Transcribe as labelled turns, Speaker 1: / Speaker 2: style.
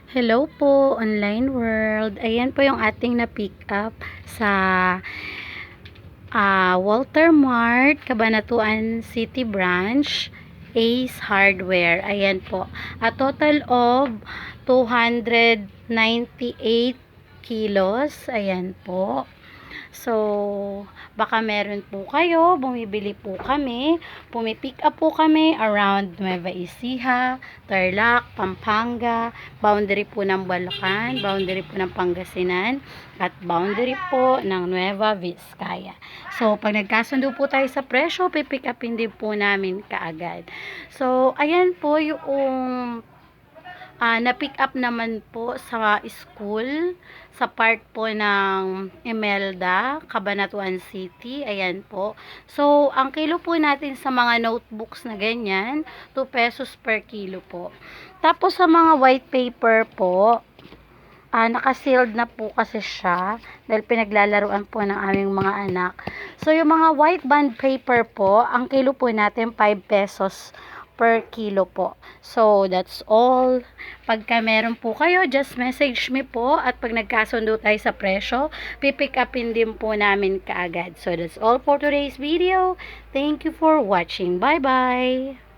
Speaker 1: Hello po, online world. Ayan po yung ating na-pick up sa Walter Mart, Cabanatuan City Branch, Ace Hardware. Ayan po. A total of 298 kilos. Ayan po. So, baka meron po kayo, bumibili po kami, pumipick up po kami around Nueva Ecija, Tarlac, Pampanga, boundary po ng Bulacan, boundary po ng Pangasinan, at boundary po ng Nueva Vizcaya. So, pag nagkasundo po tayo sa presyo, pipick upin din po namin kaagad. So, ayan po yung na-pick up naman po sa school, sa part po ng Imelda, Cabanatuan City. Ayan po. So, ang kilo po natin sa mga notebooks na ganyan, 2 pesos per kilo po. Tapos sa mga white paper po, naka-sealed na po kasi siya dahil pinaglalaruan po ng aming mga anak. So, yung mga white bond paper po, ang kilo po natin 5 pesos per kilo po. So, that's all. Pagka meron po kayo, just message me po at pag nagkasundo tayo sa presyo, pipick upin din po namin kaagad. So, that's all for today's video. Thank you for watching. Bye-bye!